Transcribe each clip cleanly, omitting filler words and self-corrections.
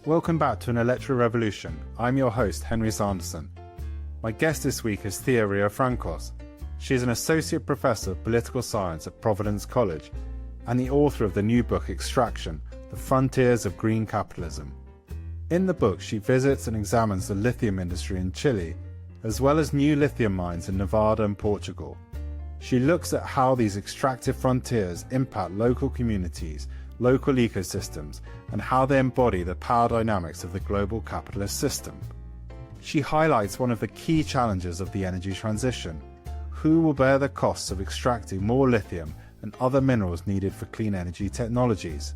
Welcome back to An Electro Revolution. I'm your host, Henry Sanderson. My guest this week is Thea Riofrancos. She is an associate professor of political science at Providence College and the author of the new book Extraction, The Frontiers of Green Capitalism. In the book, she visits and examines the lithium industry in Chile, as well as new lithium mines in Nevada and Portugal. She looks at how these extractive frontiers impact local communities, local ecosystems, and how they embody the power dynamics of the global capitalist system. She highlights one of the key challenges of the energy transition. Who will bear the costs of extracting more lithium and other minerals needed for clean energy technologies?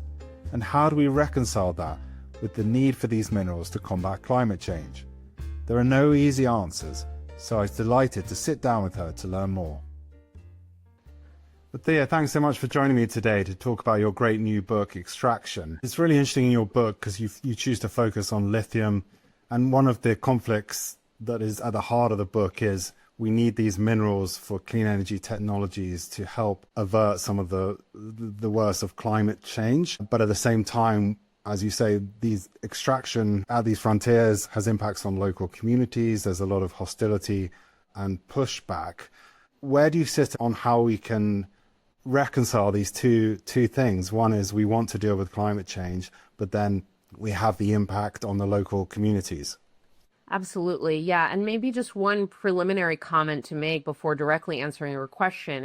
And how do we reconcile that with the need for these minerals to combat climate change? There are no easy answers, so I was delighted to sit down with her to learn more. But Thea, thanks so much for joining me today to talk about your great new book, Extraction. It's really interesting in your book because you choose to focus on lithium, and one of the conflicts that is at the heart of the book is we need these minerals for clean energy technologies to help avert some of the worst of climate change. But at the same time, as you say, these extraction at these frontiers has impacts on local communities. There's a lot of hostility and pushback. Where do you sit on how we can reconcile these two things? One is we want to deal with climate change, but then we have the impact on the local communities. Absolutely. Yeah. And maybe just one preliminary comment to make before directly answering your question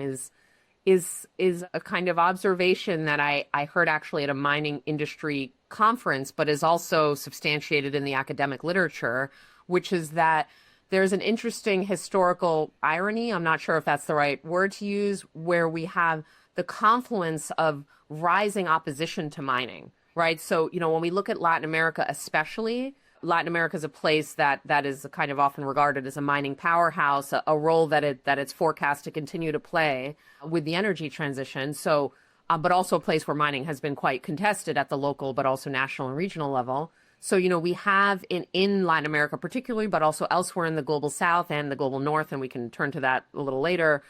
is a kind of observation that I heard actually at a mining industry conference, but is also substantiated in the academic literature, which is that there's an interesting historical irony, I'm not sure if that's the right word to use, where we have the confluence of rising opposition to mining, right? So, when we look at Latin America especially, Latin America is a place that is kind of often regarded as a mining powerhouse, a role that it's forecast to continue to play with the energy transition. So, but also a place where mining has been quite contested at the local, but also national and regional level. So, we have in Latin America particularly, but also elsewhere in the global south and the global north, and we can turn to that a little later,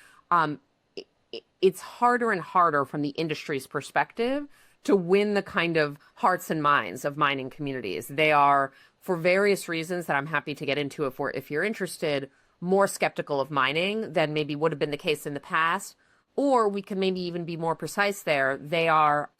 it's harder and harder from the industry's perspective to win the kind of hearts and minds of mining communities. They are, for various reasons that I'm happy to get into if you're interested, more skeptical of mining than maybe would have been the case in the past. Or we can maybe even be more precise there. They are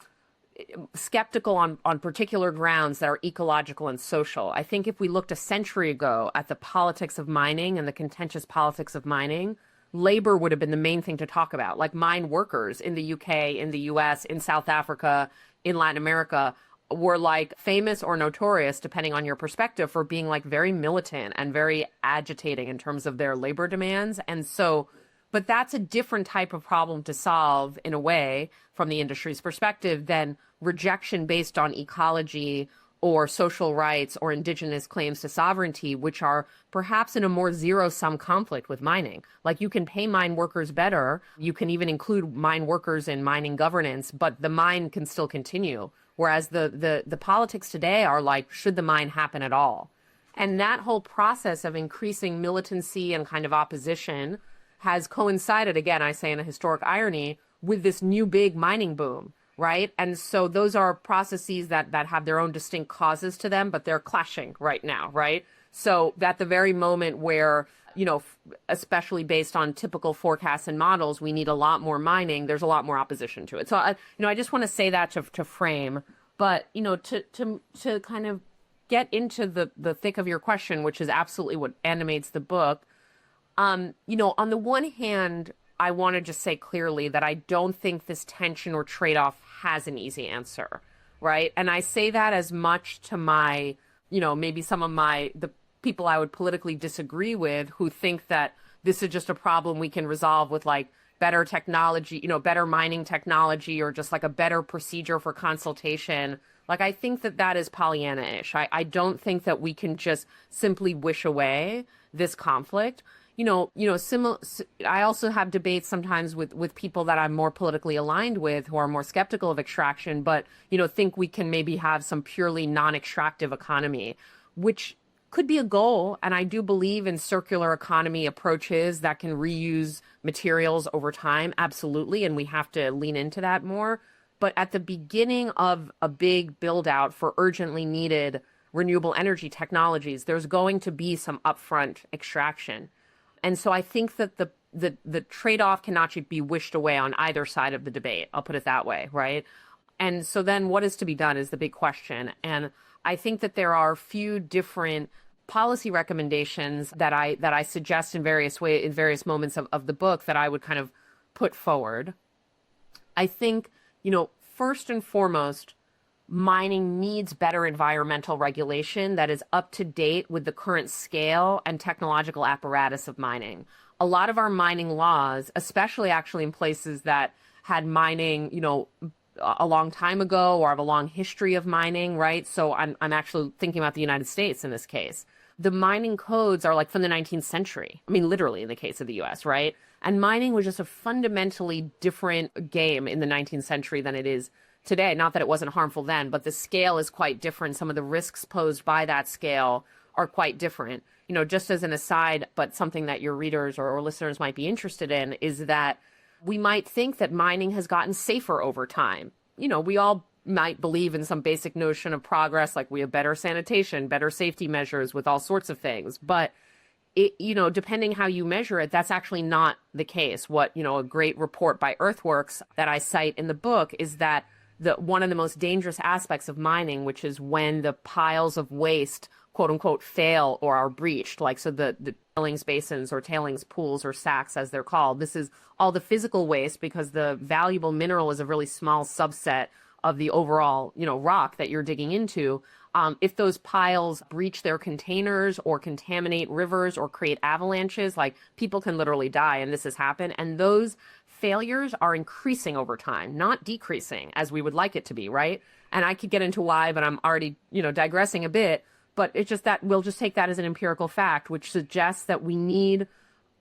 skeptical on particular grounds that are ecological and social. I think if we looked a century ago at the politics of mining and the contentious politics of mining, labor would have been the main thing to talk about. Like mine workers in the UK, in the US, in South Africa, in Latin America were like famous or notorious, depending on your perspective, for being like very militant and very agitating in terms of their labor demands. And so, but that's a different type of problem to solve in a way from the industry's perspective than rejection based on ecology or social rights or indigenous claims to sovereignty, which are perhaps in a more zero-sum conflict with mining. Like you can pay mine workers better, you can even include mine workers in mining governance, but the mine can still continue. Whereas the politics today are like, should the mine happen at all? And that whole process of increasing militancy and kind of opposition has coincided, again, I say in a historic irony, with this new big mining boom, right? And so those are processes that have their own distinct causes to them, but they're clashing right now, right? So at the very moment where, especially based on typical forecasts and models, we need a lot more mining, there's a lot more opposition to it. So, I just want to say that to frame, but, to kind of get into the thick of your question, which is absolutely what animates the book. On the one hand, I want to just say clearly that I don't think this tension or trade-off has an easy answer, right? And I say that as much to my, maybe some of the people I would politically disagree with who think that this is just a problem we can resolve with like better technology, better mining technology or just like a better procedure for consultation. Like, I think that is Pollyanna-ish. I don't think that we can just simply wish away this conflict. I also have debates sometimes with people that I'm more politically aligned with who are more skeptical of extraction, but, think we can maybe have some purely non-extractive economy, which could be a goal. And I do believe in circular economy approaches that can reuse materials over time. Absolutely. And we have to lean into that more. But at the beginning of a big build out for urgently needed renewable energy technologies, there's going to be some upfront extraction. And so I think that the trade-off cannot be wished away on either side of the debate. I'll put it that way, right? And so then what is to be done is the big question. And I think that there are a few different policy recommendations that I suggest in various moments of the book that I would kind of put forward. I think, first and foremost, mining needs better environmental regulation that is up to date with the current scale and technological apparatus of mining. A lot of our mining laws, especially actually in places that had mining, a long time ago or have a long history of mining, right? So I'm actually thinking about the United States in this case. The mining codes are like from the 19th century. I mean, literally in the case of the US, right? And mining was just a fundamentally different game in the 19th century than it is today. Not that it wasn't harmful then, but the scale is quite different. Some of the risks posed by that scale are quite different. Just as an aside, but something that your readers or listeners might be interested in is that we might think that mining has gotten safer over time. We all might believe in some basic notion of progress, like we have better sanitation, better safety measures with all sorts of things. But depending how you measure it, that's actually not the case. What, a great report by Earthworks that I cite in the book is that one of the most dangerous aspects of mining, which is when the piles of waste, quote unquote, fail or are breached, like so the tailings basins or tailings pools or sacks as they're called. This is all the physical waste because the valuable mineral is a really small subset of the overall, rock that you're digging into. If those piles breach their containers or contaminate rivers or create avalanches, like people can literally die, and this has happened. And those failures are increasing over time, not decreasing as we would like it to be, right? And I could get into why, but I'm already, digressing a bit. But it's just that we'll just take that as an empirical fact, which suggests that we need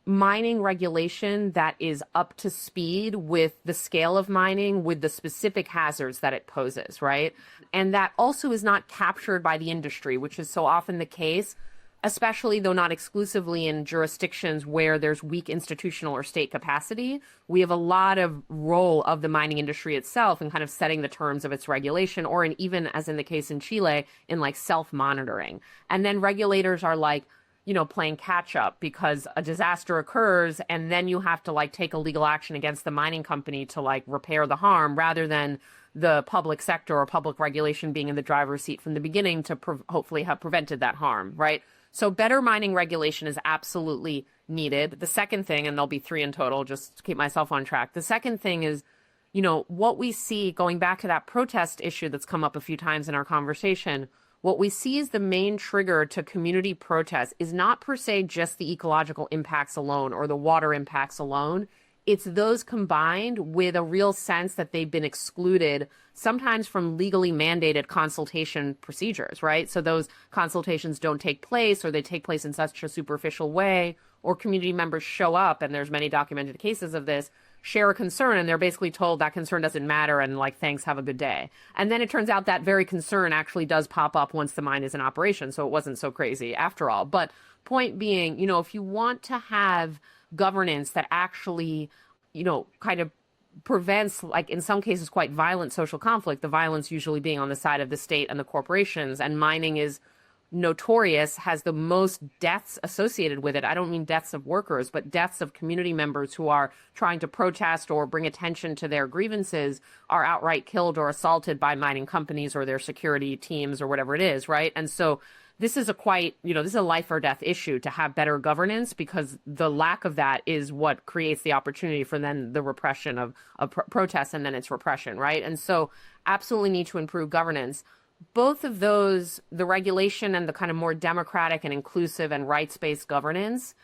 mining regulation that is up to speed with the scale of mining, with the specific hazards that it poses, right? And that also is not captured by the industry, which is so often the case, especially though not exclusively in jurisdictions where there's weak institutional or state capacity. We have a lot of role of the mining industry itself in kind of setting the terms of its regulation, or even as in the case in Chile, in like self-monitoring. And then regulators are like, playing catch up because a disaster occurs and then you have to like take a legal action against the mining company to like repair the harm, rather than the public sector or public regulation being in the driver's seat from the beginning to hopefully have prevented that harm, right? So better mining regulation is absolutely needed. The second thing, and there'll be three in total, just to keep myself on track. The second thing is, what we see, going back to that protest issue that's come up a few times in our conversation, what we see is the main trigger to community protests is not per se just the ecological impacts alone or the water impacts alone. It's those combined with a real sense that they've been excluded, sometimes from legally mandated consultation procedures, right? So those consultations don't take place, or they take place in such a superficial way, or community members show up, and there's many documented cases of this, share a concern, and they're basically told that concern doesn't matter, and like, thanks, have a good day. And then it turns out that very concern actually does pop up once the mine is in operation, so it wasn't so crazy after all. But point being, if you want to have governance that actually, kind of prevents, like in some cases, quite violent social conflict, the violence usually being on the side of the state and the corporations, and mining is notorious, has the most deaths associated with it. I don't mean deaths of workers, but deaths of community members who are trying to protest or bring attention to their grievances are outright killed or assaulted by mining companies or their security teams or whatever it is, right? And so this is this is a life or death issue to have better governance, because the lack of that is what creates the opportunity for then the repression of protests, and then it's repression, right? And so absolutely need to improve governance. Both of those, the regulation and the kind of more democratic and inclusive and rights-based governance,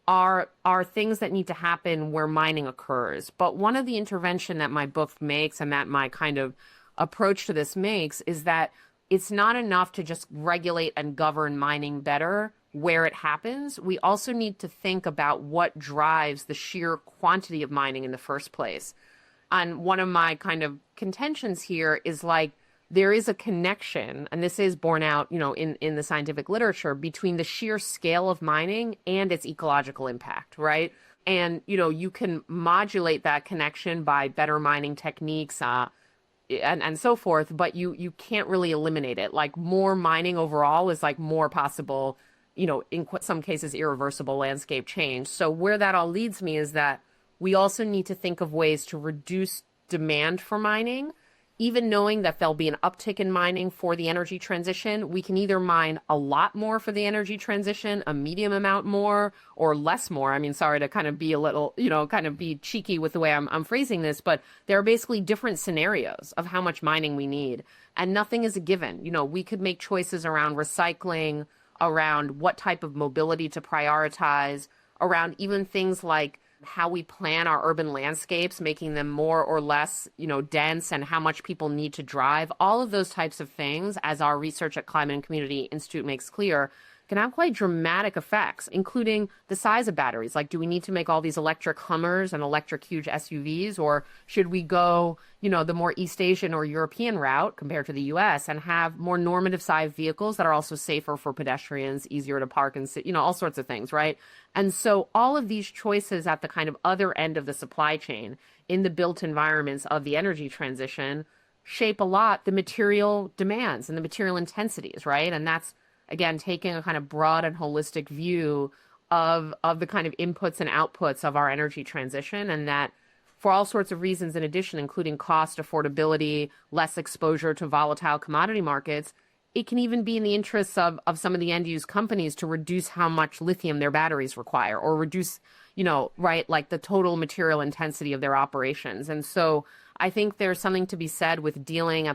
are things that need to happen where mining occurs. But one of the intervention that my book makes, and that my kind of approach to this makes, is that it's not enough to just regulate and govern mining better where it happens. We also need to think about what drives the sheer quantity of mining in the first place. And one of my kind of contentions here is like, there is a connection, and this is borne out, in the scientific literature, between the sheer scale of mining and its ecological impact, right? And, you can modulate that connection by better mining techniques, and so forth, but you can't really eliminate it. Like more mining overall is like more possible, in some cases, irreversible landscape change. So where that all leads me is that we also need to think of ways to reduce demand for mining. Even knowing that there'll be an uptick in mining for the energy transition, we can either mine a lot more for the energy transition, a medium amount more, or less more. I mean, sorry to kind of be a little, kind of be cheeky with the way I'm phrasing this, but there are basically different scenarios of how much mining we need. And nothing is a given. We could make choices around recycling, around what type of mobility to prioritize, around even things like how we plan our urban landscapes, making them more or less, dense, and how much people need to drive. All of those types of things, as our research at Climate and Community Institute makes clear, can have quite dramatic effects, including the size of batteries. Like, do we need to make all these electric Hummers and electric huge SUVs, or should we go, the more East Asian or European route compared to the US and have more normative sized vehicles that are also safer for pedestrians, easier to park and sit, all sorts of things, right? And so all of these choices at the kind of other end of the supply chain in the built environments of the energy transition shape a lot the material demands and the material intensities, right? And that's, again, taking a kind of broad and holistic view of the kind of inputs and outputs of our energy transition, and that for all sorts of reasons in addition, including cost, affordability, less exposure to volatile commodity markets, it can even be in the interests of some of the end-use companies to reduce how much lithium their batteries require, or reduce, right, like the total material intensity of their operations. And so I think there's something to be said with dealing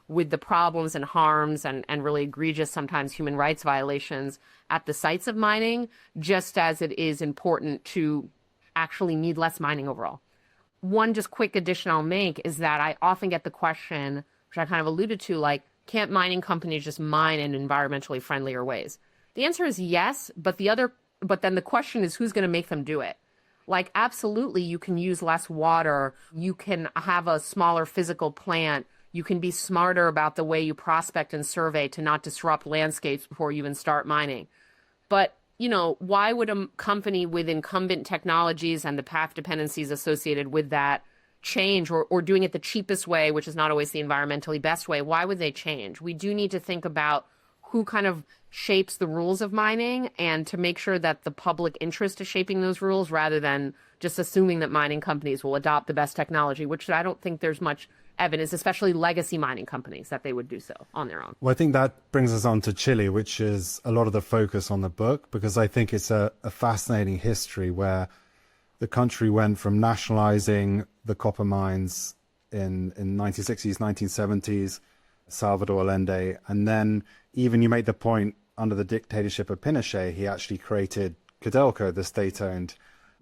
with the problems and harms and really egregious, sometimes human rights violations at the sites of mining, just as it is important to actually need less mining overall. One just quick addition I'll make is that I often get the question, which I kind of alluded to, like, can't mining companies just mine in environmentally friendlier ways? The answer is yes, but then the question is who's going to make them do it? Like, absolutely, you can use less water, you can have a smaller physical plant, you can be smarter about the way you prospect and survey to not disrupt landscapes before you even start mining. But, why would a company with incumbent technologies and the path dependencies associated with that change, or doing it the cheapest way, which is not always the environmentally best way? Why would they change? We do need to think about who kind of shapes the rules of mining, and to make sure that the public interest is shaping those rules rather than just assuming that mining companies will adopt the best technology, which I don't think there's much evidence, especially legacy mining companies, that they would do so on their own. Well, I think that brings us on to Chile, which is a lot of the focus on the book, because I think it's a fascinating history where the country went from nationalizing the copper mines in 1960s, 1970s, Salvador Allende, and then even you made the point under the dictatorship of Pinochet, he actually created Codelco, the state-owned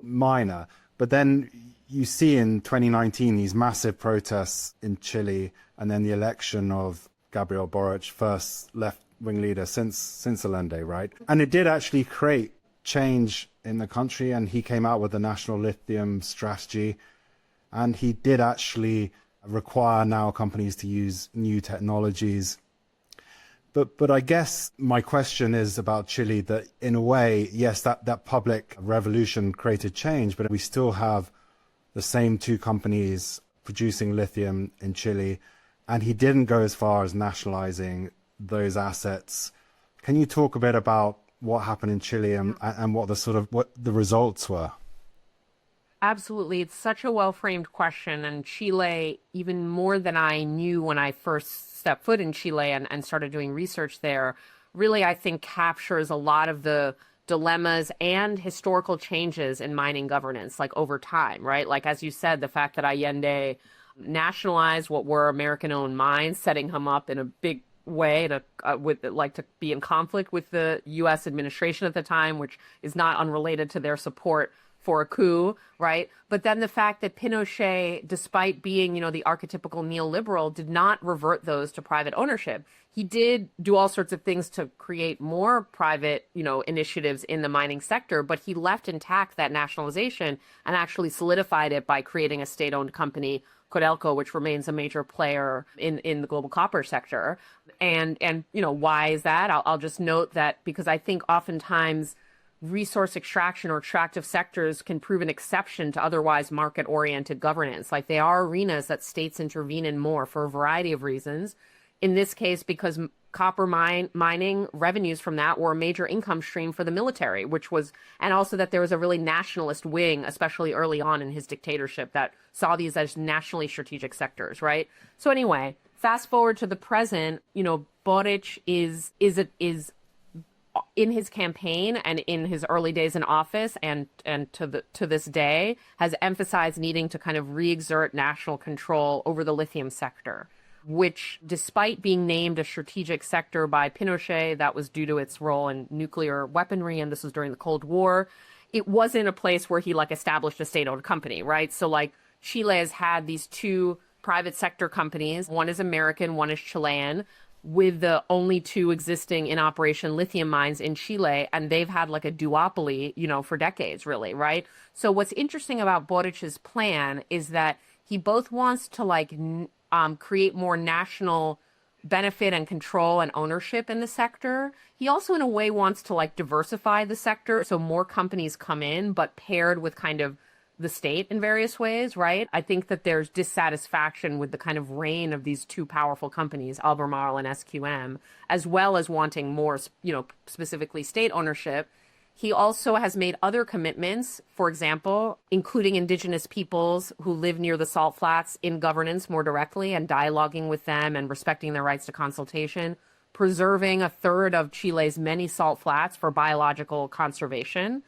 miner. But then you see in 2019 these massive protests in Chile, and then the election of Gabriel Boric, first left-wing leader since Allende, right? And it did actually create change in the country, and he came out with the national lithium strategy, and he did actually require now companies to use new technologies. But I guess my question is about Chile, that in a way, yes, that public revolution created change, but we still have the same two companies producing lithium in Chile, and he didn't go as far as nationalizing those assets. Can you talk a bit about what happened in Chile and what the results were? Absolutely. It's such a well-framed question. And Chile, even more than I knew when I first stepped foot in Chile and started doing research there, really, I think captures a lot of the dilemmas and historical changes in mining governance, like over time, right? Like, as you said, the fact that Allende nationalized what were American-owned mines, setting him up in a big way to be in conflict with the U.S. administration at the time, which is not unrelated to their support for a coup, right? But then the fact that Pinochet, despite being, the archetypical neoliberal, did not revert those to private ownership. He did do all sorts of things to create more private, initiatives in the mining sector, but he left intact that nationalization and actually solidified it by creating a state-owned company, Codelco, which remains a major player in the global copper sector. And why is that? I'll just note that because I think oftentimes resource extraction or extractive sectors can prove an exception to otherwise market-oriented governance. Like they are arenas that states intervene in more for a variety of reasons. In this case, because copper mining revenues from that were a major income stream for the military, and also that there was a really nationalist wing, especially early on in his dictatorship, that saw these as nationally strategic sectors, right? So anyway, fast forward to the present, Boric is in his campaign and in his early days in office and to this day has emphasized needing to kind of re-exert national control over the lithium sector, which, despite being named a strategic sector by Pinochet, that was due to its role in nuclear weaponry, and this was during the Cold War, it wasn't a place where he established a state-owned company, right? So Chile has had these two private sector companies. One is American, one is Chilean, with the only two existing in operation lithium mines in Chile, and they've had a duopoly, for decades, really, right? So what's interesting about Boric's plan is that he both wants to create more national benefit and control and ownership in the sector. He also, in a way, wants to diversify the sector so more companies come in, but paired with kind of the state in various ways, right? I think that there's dissatisfaction with the kind of reign of these two powerful companies, Albemarle and SQM, as well as wanting more, specifically state ownership. He also has made other commitments, for example, including indigenous peoples who live near the salt flats in governance more directly and dialoguing with them and respecting their rights to consultation, preserving a third of Chile's many salt flats for biological conservation,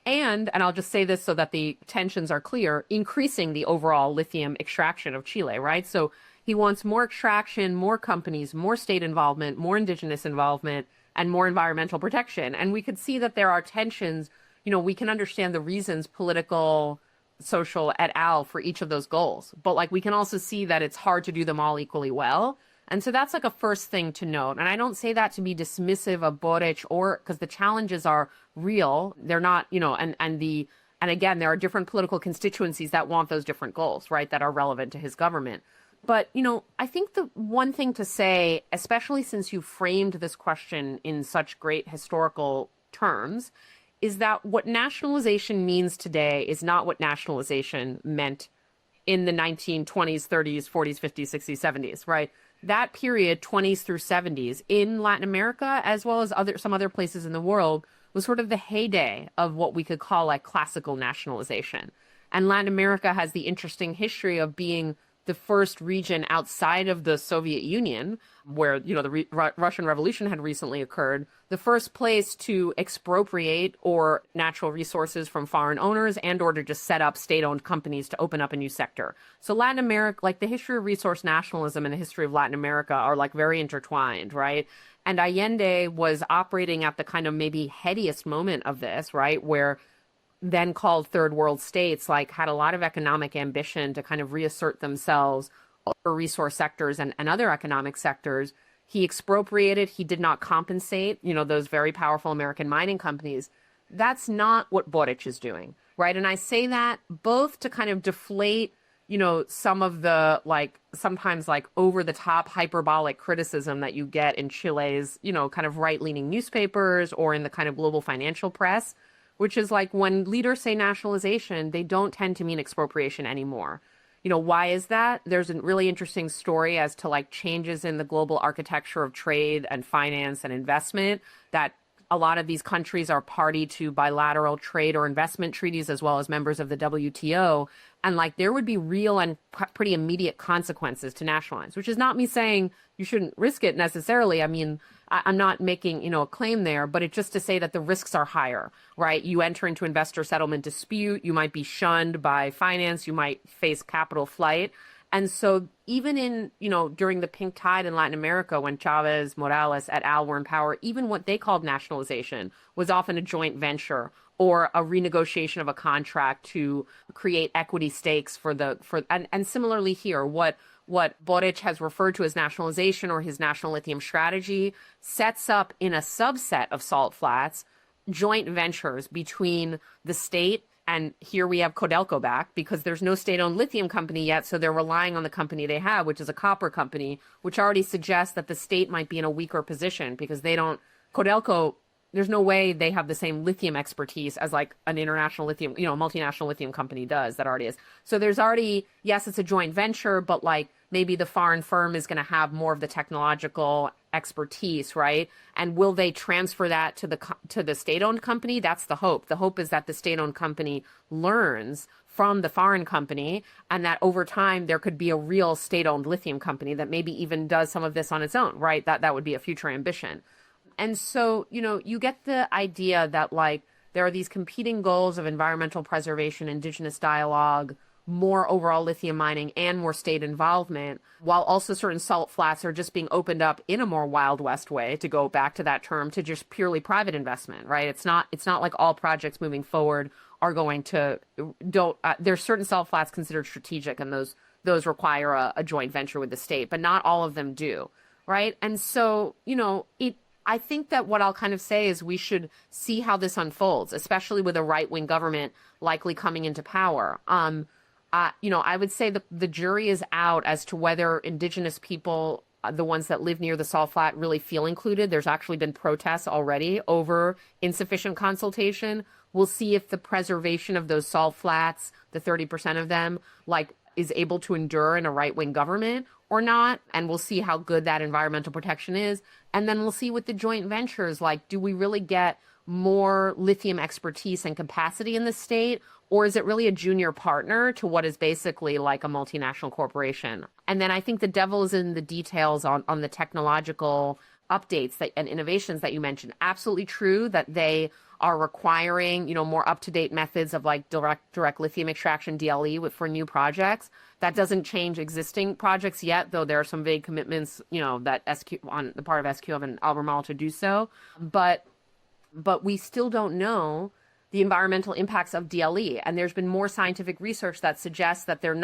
and I'll just say this so that the tensions are clear, increasing the overall lithium extraction of Chile, right? So he wants more extraction, more companies, more state involvement, more indigenous involvement, and more environmental protection. And we could see that there are tensions. We can understand the reasons, political, social, et al., for each of those goals. But we can also see that it's hard to do them all equally well. And so that's a first thing to note. And I don't say that to be dismissive of Boric because the challenges are real. They're not, and again, there are different political constituencies that want those different goals, right, that are relevant to his government. But, I think the one thing to say, especially since you framed this question in such great historical terms, is that what nationalization means today is not what nationalization meant in the 1920s, 30s, 40s, 50s, 60s, 70s, right? That period, 20s through 70s, in Latin America, as well as some other places in the world, was sort of the heyday of what we could call classical nationalization. And Latin America has the interesting history of being the first region outside of the Soviet Union, where, the Russian Revolution had recently occurred, the first place to expropriate or natural resources from foreign owners and or to just set up state-owned companies to open up a new sector. So Latin America, the history of resource nationalism and the history of Latin America are very intertwined, right? And Allende was operating at the kind of maybe headiest moment of this, right, where then called third world states had a lot of economic ambition to kind of reassert themselves over resource sectors and other economic sectors. He expropriated, he did not compensate, those very powerful American mining companies. That's not what Boric is doing, right? And I say that both to kind of deflate, some of the sometimes over the top hyperbolic criticism that you get in Chile's, kind of right-leaning newspapers or in the kind of global financial press, which is when leaders say nationalization, they don't tend to mean expropriation anymore. Why is that? There's a really interesting story as to changes in the global architecture of trade and finance and investment, that a lot of these countries are party to bilateral trade or investment treaties as well as members of the WTO. And there would be real and pretty immediate consequences to nationalize, which is not me saying you shouldn't risk it necessarily. I mean, I'm not making, a claim there, but it's just to say that the risks are higher, right? You enter into investor settlement dispute, you might be shunned by finance, you might face capital flight. And so even in, during the pink tide in Latin America, when Chavez, Morales et al. Were in power, even what they called nationalization was often a joint venture or a renegotiation of a contract to create equity stakes and similarly here, what Boric has referred to as nationalization or his national lithium strategy sets up in a subset of salt flats joint ventures between the state, and here we have Codelco back because there's no state-owned lithium company yet, so they're relying on the company they have, which is a copper company, which already suggests that the state might be in a weaker position because Codelco there's no way they have the same lithium expertise as like an international lithium, multinational lithium company does that already is. So there's already, yes, it's a joint venture, but like maybe the foreign firm is going to have more of the technological expertise, right? And will they transfer that to the state-owned company? That's the hope. The hope is that the state-owned company learns from the foreign company, and that over time there could be a real state-owned lithium company that maybe even does some of this on its own, right? That would be a future ambition. And so, you get the idea that like there are these competing goals of environmental preservation, indigenous dialogue, more overall lithium mining, and more state involvement, while also certain salt flats are just being opened up in a more Wild West way, to go back to that term, to just purely private investment, right? It's not like all projects moving forward are going to there's certain salt flats considered strategic, and those require a joint venture with the state, but not all of them do, right? And so, I think that what I'll kind of say is we should see how this unfolds, especially with a right-wing government likely coming into power. I would say the jury is out as to whether indigenous people, the ones that live near the salt flat, really feel included. There's actually been protests already over insufficient consultation. We'll see if the preservation of those salt flats, the 30% of them, is able to endure in a right-wing government or not. And we'll see how good that environmental protection is. And then we'll see with the joint ventures, do we really get more lithium expertise and capacity in the state? Or is it really a junior partner to what is basically like a multinational corporation? And then I think the devil is in the details on the technological updates and innovations that you mentioned. Absolutely true that they are requiring, more up-to-date methods of direct lithium extraction, DLE, for new projects. That doesn't change existing projects yet, though there are some vague commitments, that SQ on the part of SQF and Albemarle to do so. But we still don't know the environmental impacts of DLE. And there's been more scientific research that suggests that there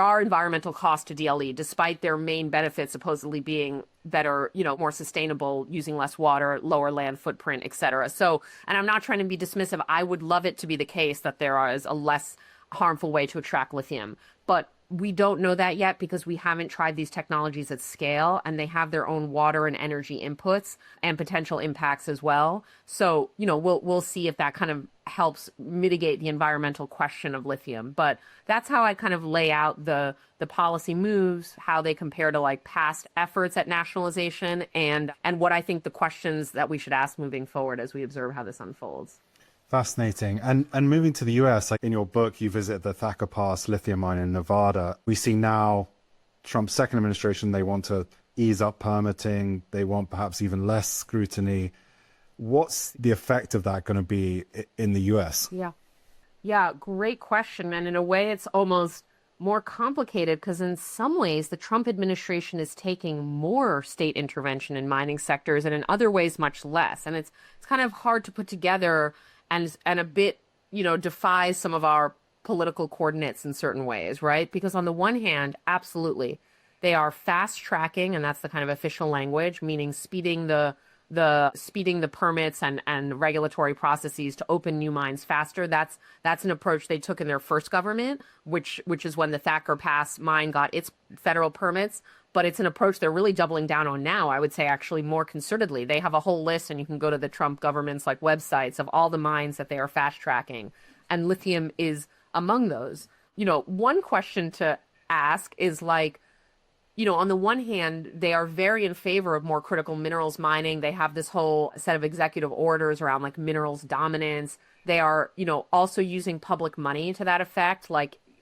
are environmental costs to DLE, despite their main benefits supposedly being better, more sustainable, using less water, lower land footprint, et cetera. So, and I'm not trying to be dismissive. I would love it to be the case that there is a less harmful way to extract lithium. But we don't know that yet because we haven't tried these technologies at scale, and they have their own water and energy inputs and potential impacts as well. So, we'll see if that kind of helps mitigate the environmental question of lithium. But that's how I kind of lay out the policy moves, how they compare to past efforts at nationalization, and what I think the questions that we should ask moving forward as we observe how this unfolds. Fascinating. And moving to the US, in your book, you visit the Thacker Pass lithium mine in Nevada. We see now Trump's second administration, they want to ease up permitting. They want perhaps even less scrutiny. What's the effect of that going to be in the US? Yeah, great question. And in a way, it's almost more complicated because in some ways, the Trump administration is taking more state intervention in mining sectors, and in other ways, much less. And it's kind of hard to put together, and a bit, defies some of our political coordinates in certain ways, right? Because on the one hand, absolutely, they are fast tracking, and that's the kind of official language, meaning speeding the permits and regulatory processes to open new mines faster. That's an approach they took in their first government, which is when the Thacker Pass mine got its federal permits. But it's an approach they're really doubling down on now, I would say, actually more concertedly. They have a whole list, and you can go to the Trump government's websites of all the mines that they are fast tracking. And lithium is among those. One question to ask is on the one hand, they are very in favor of more critical minerals mining. They have this whole set of executive orders around minerals dominance. They are, also using public money to that effect,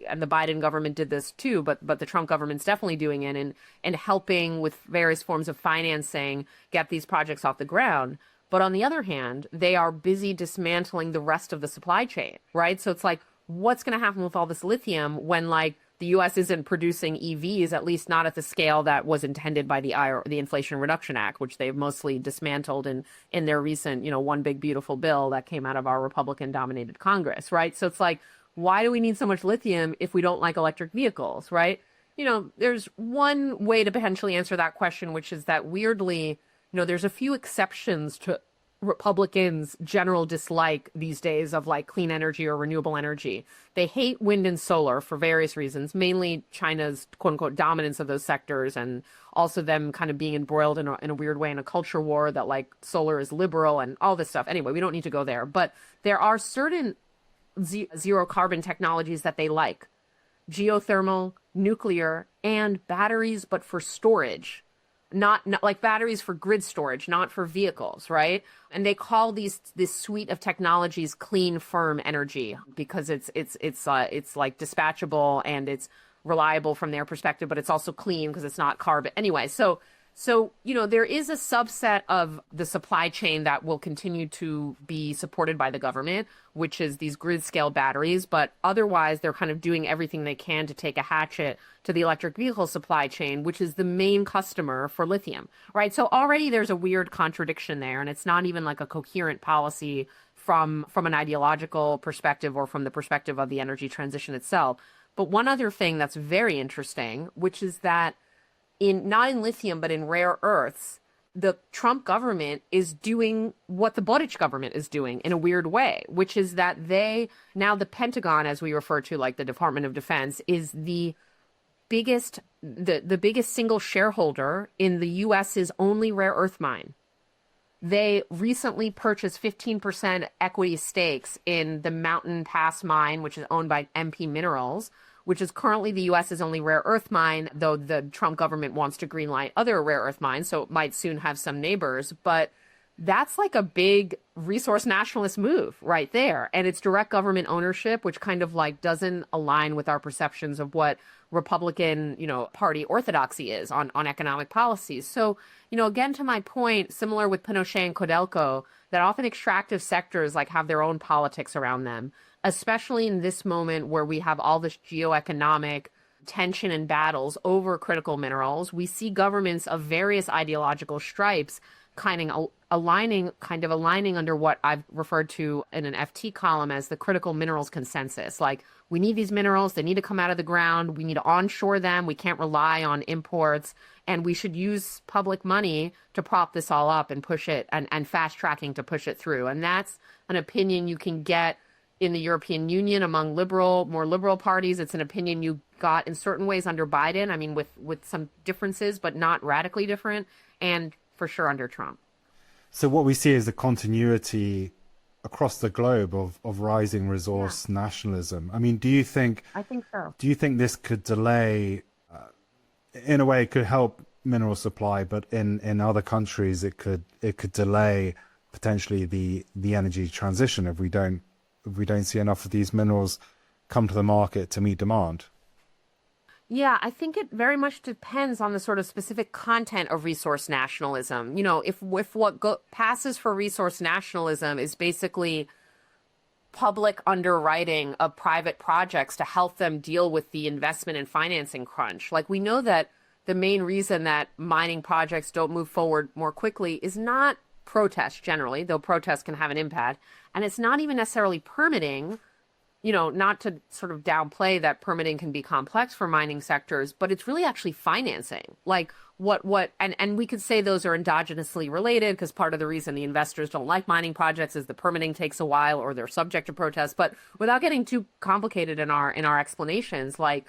and the Biden government did this too, but the Trump government's definitely doing it and helping with various forms of financing get these projects off the ground. But on the other hand, they are busy dismantling the rest of the supply chain, right? So it's what's going to happen with all this lithium when the U.S. isn't producing EVs, at least not at the scale that was intended by the Inflation Reduction Act, which they've mostly dismantled in their recent, one big beautiful bill that came out of our Republican-dominated Congress, right? So it's why do we need so much lithium if we don't like electric vehicles, right? There's one way to potentially answer that question, which is that weirdly, there's a few exceptions to Republicans' general dislike these days of like clean energy or renewable energy. They hate wind and solar for various reasons, mainly China's quote unquote dominance of those sectors, and also them kind of being embroiled in a weird way in a culture war that like solar is liberal and all this stuff. Anyway, we don't need to go there, but there are certain zero carbon technologies that they like: geothermal, nuclear, and batteries, but for storage. Not like batteries for grid storage, not for vehicles, right? And they call this suite of technologies clean, firm energy because it's like dispatchable and it's reliable from their perspective, but it's also clean because it's not carbon. Anyway, so there is a subset of the supply chain that will continue to be supported by the government, which is these grid scale batteries. But otherwise, they're kind of doing everything they can to take a hatchet to the electric vehicle supply chain, which is the main customer for lithium, right? So already there's a weird contradiction there, and it's not even like a coherent policy from an ideological perspective or from the perspective of the energy transition itself. But one other thing that's very interesting, which is that not in lithium, but in rare earths, the Trump government is doing what the Boric government is doing in a weird way, which is that now the Pentagon, as we refer to, like the Department of Defense, is the biggest single shareholder in the US's only rare earth mine. They recently purchased 15% equity stakes in the Mountain Pass mine, which is owned by MP Minerals, which is currently the U.S.'s only rare earth mine, though the Trump government wants to greenlight other rare earth mines, so it might soon have some neighbors. But that's like a big resource nationalist move right there. And it's direct government ownership, which kind of like doesn't align with our perceptions of what Republican, party orthodoxy is on economic policies. So, again, to my point, similar with Pinochet and Codelco, that often extractive sectors like have their own politics around them, especially in this moment where we have all this geoeconomic tension and battles over critical minerals. We see governments of various ideological stripes kind of aligning under what I've referred to in an FT column as the critical minerals consensus. Like, we need these minerals, they need to come out of the ground, we need to onshore them, we can't rely on imports, and we should use public money to prop this all up and push it, and fast tracking to push it through. And that's an opinion you can get in the European Union among more liberal parties. It's an opinion you got in certain ways under Biden, I mean, with some differences, but not radically different, and for sure under Trump. So what we see is a continuity across the globe of rising resource nationalism. I mean, I think so. Do you think this could delay, in a way, it could help mineral supply, but in other countries, it could delay potentially the energy transition if we don't see enough of these minerals come to the market to meet demand? Yeah, I think it very much depends on the sort of specific content of resource nationalism. If what passes for resource nationalism is basically public underwriting of private projects to help them deal with the investment and financing crunch. Like, we know that the main reason that mining projects don't move forward more quickly is not protest generally, though protests can have an impact. And it's not even necessarily permitting, not to sort of downplay that permitting can be complex for mining sectors, but it's really actually financing. Like and we could say those are endogenously related because part of the reason the investors don't like mining projects is the permitting takes a while or they're subject to protests. But without getting too complicated in our explanations, like,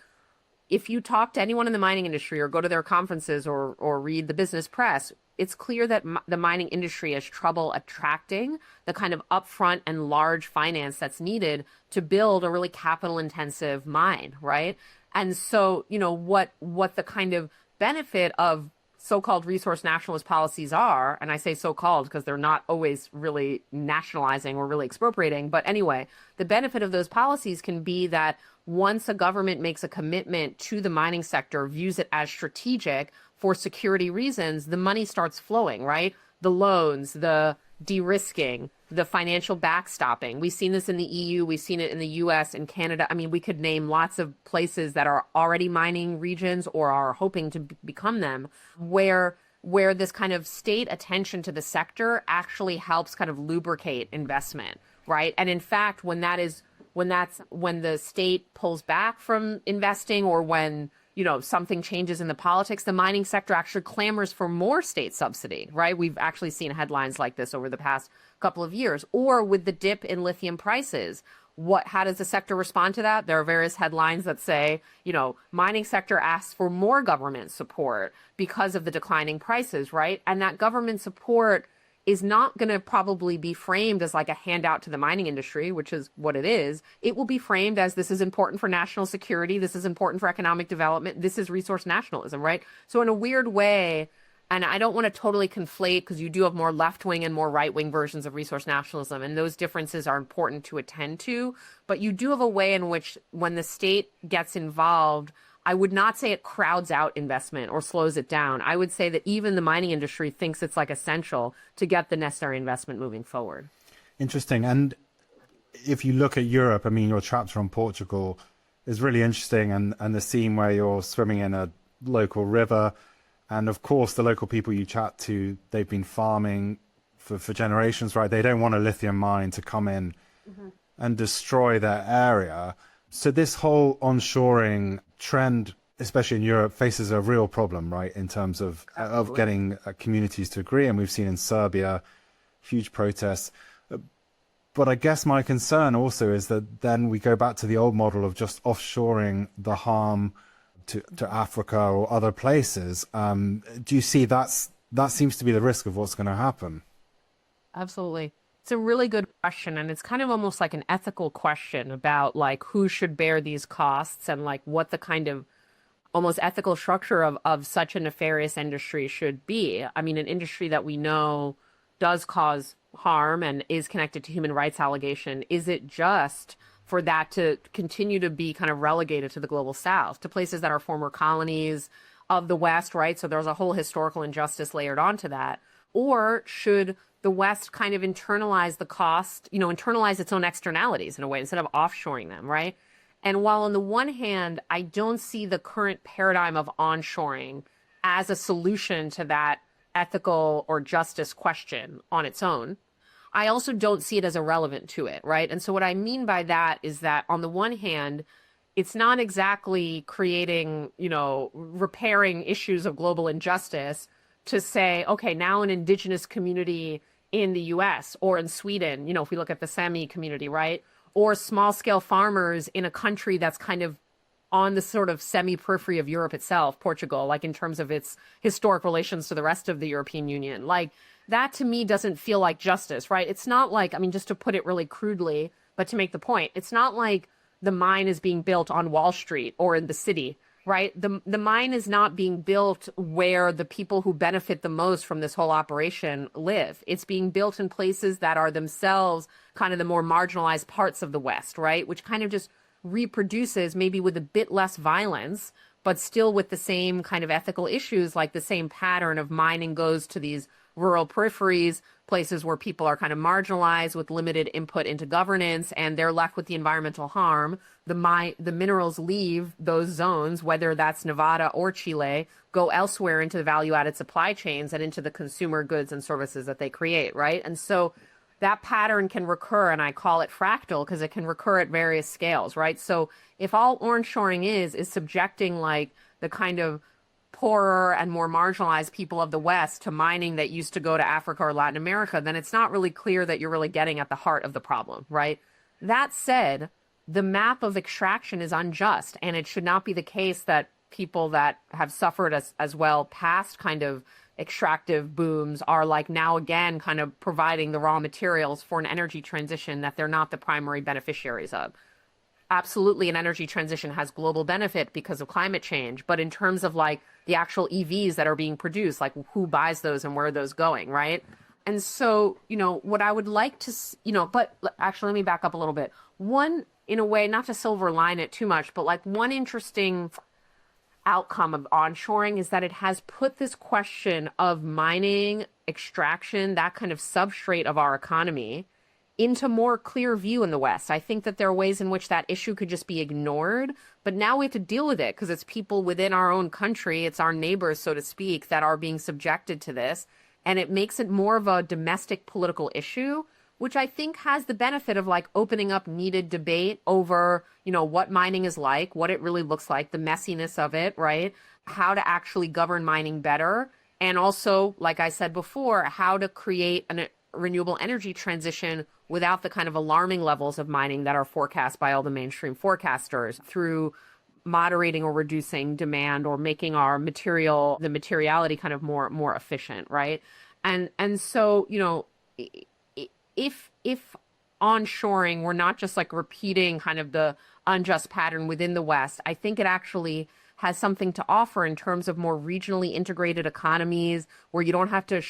if you talk to anyone in the mining industry or go to their conferences or read the business press, it's clear that the mining industry has trouble attracting the kind of upfront and large finance that's needed to build a really capital-intensive mine, right? And so, what the kind of benefit of so-called resource nationalist policies are, and I say so-called because they're not always really nationalizing or really expropriating, but anyway, the benefit of those policies can be that once a government makes a commitment to the mining sector, views it as strategic for security reasons, the money starts flowing, right? The loans, the de-risking, the financial backstopping. We've seen this in the EU, we've seen it in the US and Canada. I mean, we could name lots of places that are already mining regions or are hoping to become them, where this kind of state attention to the sector actually helps kind of lubricate investment, right? And in fact, when the state pulls back from investing, or when something changes in the politics, the mining sector actually clamors for more state subsidy, right? We've actually seen headlines like this over the past couple of years. Or with the dip in lithium prices, how does the sector respond to that? There are various headlines that say, mining sector asks for more government support because of the declining prices, right? And that government support is not going to probably be framed as like a handout to the mining industry, which is what it is. It will be framed as this is important for national security. This is important for economic development. This is resource nationalism, right? So in a weird way, and I don't want to totally conflate because you do have more left-wing and more right-wing versions of resource nationalism, and those differences are important to attend to. But you do have a way in which when the state gets involved, I would not say it crowds out investment or slows it down. I would say that even the mining industry thinks it's like essential to get the necessary investment moving forward. Interesting. And if you look at Europe, I mean, your chapter on Portugal is really interesting, and the scene where you're swimming in a local river. And of course, the local people you chat to, they've been farming for generations, right? They don't want a lithium mine to come in and destroy their area. So this whole onshoring trend, especially in Europe, faces a real problem, right, in terms of getting communities to agree. And we've seen in Serbia huge protests. But I guess my concern also is that then we go back to the old model of just offshoring the harm to Africa or other places. Do you see that seems to be the risk of what's going to happen? Absolutely. It's a really good question. And it's kind of almost like an ethical question about like who should bear these costs and like what the kind of almost ethical structure of such a nefarious industry should be. I mean, an industry that we know does cause harm and is connected to human rights allegation. Is it just for that to continue to be kind of relegated to the global south, to places that are former colonies of the West, right? So there's a whole historical injustice layered onto that. Or should the West kind of internalize the cost, internalize its own externalities in a way instead of offshoring them, right? And while on the one hand, I don't see the current paradigm of onshoring as a solution to that ethical or justice question on its own, I also don't see it as irrelevant to it, right? And so what I mean by that is that on the one hand, it's not exactly creating, repairing issues of global injustice to say, okay, now an indigenous community in the US or in Sweden, if we look at the Sami community, right? Or small scale farmers in a country that's kind of on the sort of semi-periphery of Europe itself, Portugal, like in terms of its historic relations to the rest of the European Union. Like that to me doesn't feel like justice, right? It's not like, I mean, just to put it really crudely, but to make the point, it's not like the mine is being built on Wall Street or in the city, right? The mine is not being built where the people who benefit the most from this whole operation live. It's being built in places that are themselves kind of the more marginalized parts of the West, right? Which kind of just reproduces maybe with a bit less violence, but still with the same kind of ethical issues, like the same pattern of mining goes to these rural peripheries, places where people are kind of marginalized with limited input into governance, and they're left with the environmental harm. The minerals leave those zones, whether that's Nevada or Chile, go elsewhere into the value-added supply chains and into the consumer goods and services that they create, right? And so that pattern can recur, and I call it fractal because it can recur at various scales, right? So if all onshoring is subjecting like the kind of poorer and more marginalized people of the West to mining that used to go to Africa or Latin America, then it's not really clear that you're really getting at the heart of the problem, right? That said, the map of extraction is unjust, and it should not be the case that people that have suffered as well past kind of extractive booms are like now again kind of providing the raw materials for an energy transition that they're not the primary beneficiaries of. Absolutely, an energy transition has global benefit because of climate change, but in terms of like the actual EVs that are being produced, like who buys those and where are those going, right? And so, what I would like to, but actually let me back up a little bit. One, in a way, not to silver line it too much, but like one interesting outcome of onshoring is that it has put this question of mining, extraction, that kind of substrate of our economy into more clear view in the West. I think that there are ways in which that issue could just be ignored, but now we have to deal with it because it's people within our own country, it's our neighbors, so to speak, that are being subjected to this, and it makes it more of a domestic political issue which I think has the benefit of like opening up needed debate over, what mining is like, what it really looks like, the messiness of it, right? How to actually govern mining better. And also, like I said before, how to create a renewable energy transition without the kind of alarming levels of mining that are forecast by all the mainstream forecasters, through moderating or reducing demand or making our the materiality kind of more efficient, right? And so, if onshoring, we're not just like repeating kind of the unjust pattern within the West, I think it actually has something to offer in terms of more regionally integrated economies where you don't have to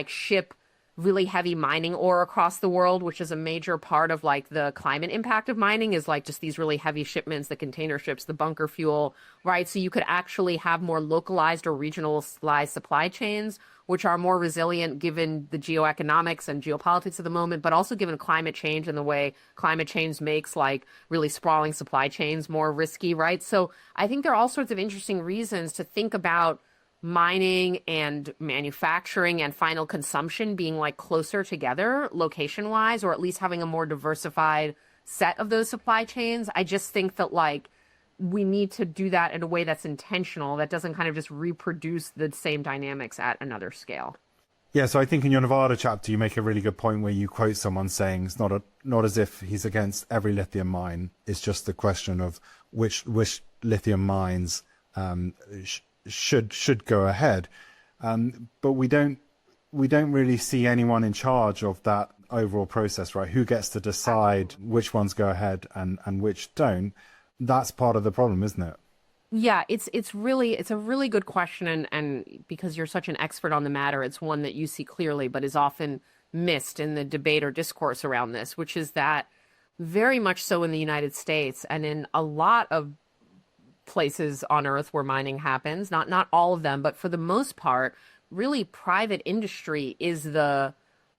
ship really heavy mining ore across the world, which is a major part of like the climate impact of mining, is like just these really heavy shipments, the container ships, the bunker fuel, right? So you could actually have more localized or regionalized supply chains, which are more resilient given the geoeconomics and geopolitics of the moment, but also given climate change and the way climate change makes like really sprawling supply chains more risky, right? So I think there are all sorts of interesting reasons to think about mining and manufacturing and final consumption being like closer together location wise, or at least having a more diversified set of those supply chains. I just think that like we need to do that in a way that's intentional, that doesn't kind of just reproduce the same dynamics at another scale. Yeah, so I think in your Nevada chapter, you make a really good point where you quote someone saying it's not as if he's against every lithium mine. It's just the question of which lithium mines should go ahead, but we don't really see anyone in charge of that overall process, right? Who gets to decide which ones go ahead and which don't? That's part of the problem, isn't it? Yeah, it's a really good question, and because you're such an expert on the matter, it's one that you see clearly, but is often missed in the debate or discourse around this, which is that very much so in the United States and in a lot of places on Earth where mining happens, not all of them, but for the most part, really private industry is the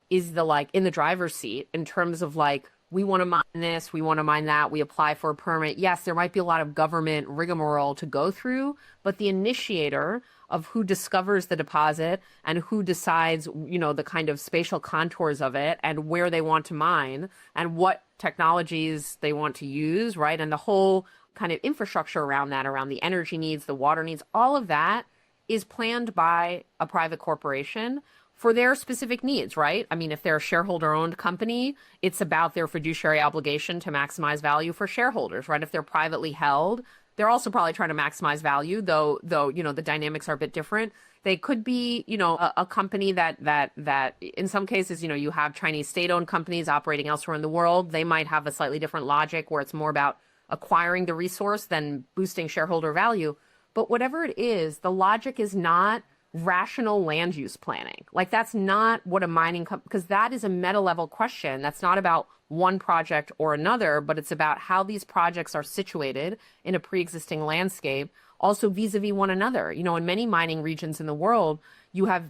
like in the driver's seat in terms of like, we want to mine this, we want to mine that, we apply for a permit. Yes, there might be a lot of government rigmarole to go through, but the initiator of who discovers the deposit and who decides, the kind of spatial contours of it and where they want to mine and what technologies they want to use, right? And the whole kind of infrastructure around that, around the energy needs, the water needs, all of that is planned by a private corporation for their specific needs, right? I mean, if they're a shareholder-owned company, it's about their fiduciary obligation to maximize value for shareholders, right? If they're privately held, they're also probably trying to maximize value, though the dynamics are a bit different. They could be, a company that in some cases, you have Chinese state-owned companies operating elsewhere in the world. They might have a slightly different logic where it's more about acquiring the resource than boosting shareholder value. But whatever it is, the logic is not rational land use planning. Like that's not what a mining company, because that is a meta level question. That's not about one project or another, but it's about how these projects are situated in a pre-existing landscape, also vis-a-vis one another. In many mining regions in the world, you have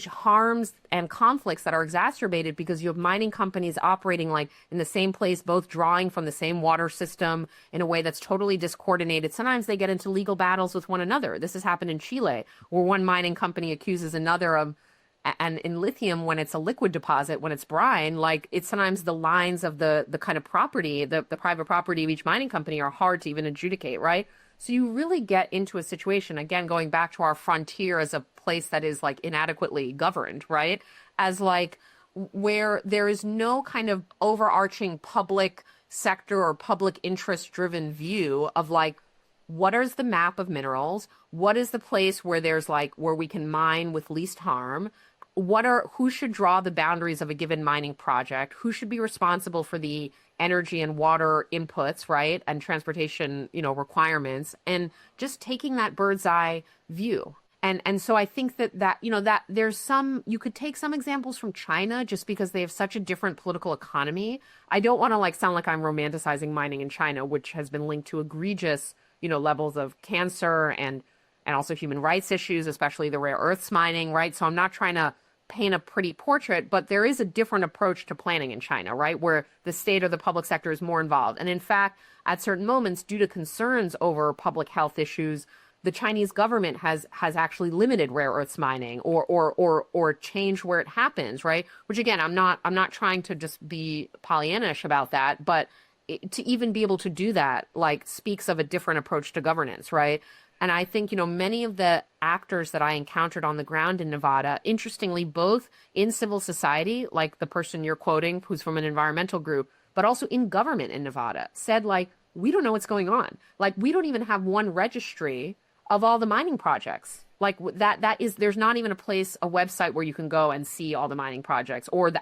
harms and conflicts that are exacerbated because you have mining companies operating like in the same place, both drawing from the same water system in a way that's totally discoordinated. Sometimes they get into legal battles with one another. This has happened in Chile, where one mining company accuses another of, and in lithium, when it's a liquid deposit, when it's brine, like it's sometimes the lines of the kind of property, the private property of each mining company are hard to even adjudicate, right? So you really get into a situation, again, going back to our frontier as a place that is like inadequately governed, right? As like where there is no kind of overarching public sector or public interest driven view of like, what is the map of minerals? What is the place where there's like, where we can mine with least harm? Who should draw the boundaries of a given mining project? Who should be responsible for the energy and water inputs, right? And transportation, requirements, and just taking that bird's eye view. And so I think that there's you could take some examples from China just because they have such a different political economy. I don't want to sound like I'm romanticizing mining in China, which has been linked to egregious, levels of cancer and also human rights issues, especially the rare earths mining, right? So I'm not trying to paint a pretty portrait, but there is a different approach to planning in China, right? Where the state or the public sector is more involved. And in fact, at certain moments, due to concerns over public health issues, the Chinese government has actually limited rare earths mining or changed where it happens, right? Which again, I'm not trying to just be Pollyannish about that, but to even be able to do that, like, speaks of a different approach to governance, right? And I think, many of the actors that I encountered on the ground in Nevada, interestingly, both in civil society, like the person you're quoting, who's from an environmental group, but also in government in Nevada, said, like, we don't know what's going on. Like, we don't even have one registry of all the mining projects. Like, there's not even a website where you can go and see all the mining projects, or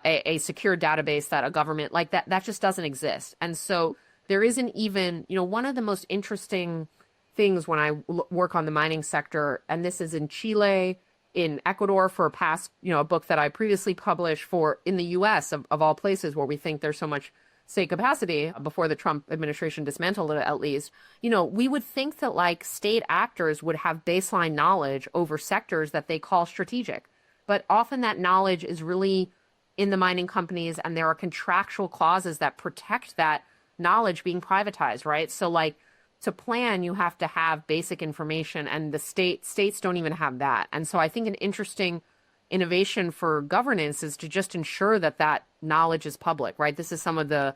a secure database that a government like that just doesn't exist. And so there isn't even, one of the most interesting things when I work on the mining sector, and this is in Chile, in Ecuador for a book that I previously published, for in the US of all places where we think there's so much state capacity before the Trump administration dismantled it, at least, we would think that, like, state actors would have baseline knowledge over sectors that they call strategic. But often that knowledge is really in the mining companies, and there are contractual clauses that protect that knowledge being privatized, right? So, like, to plan, you have to have basic information, and the states don't even have that. And so I think an interesting innovation for governance is to just ensure that knowledge is public, right? This is some of the,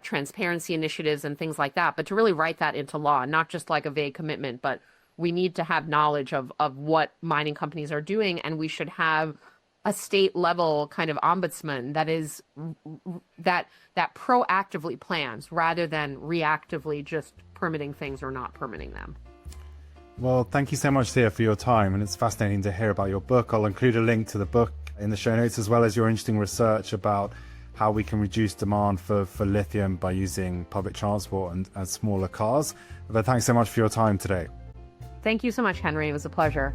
transparency initiatives and things like that, but to really write that into law, not just like a vague commitment, but we need to have knowledge of what mining companies are doing, and we should have a state level kind of ombudsman that proactively plans rather than reactively just permitting things or not permitting them. Well, thank you so much, Thea, for your time, and it's fascinating to hear about your book. I'll include a link to the book in the show notes, as well as your interesting research about how we can reduce demand for lithium by using public transport and smaller cars. But thanks so much for your time today. Thank you so much, Henry. It was a pleasure.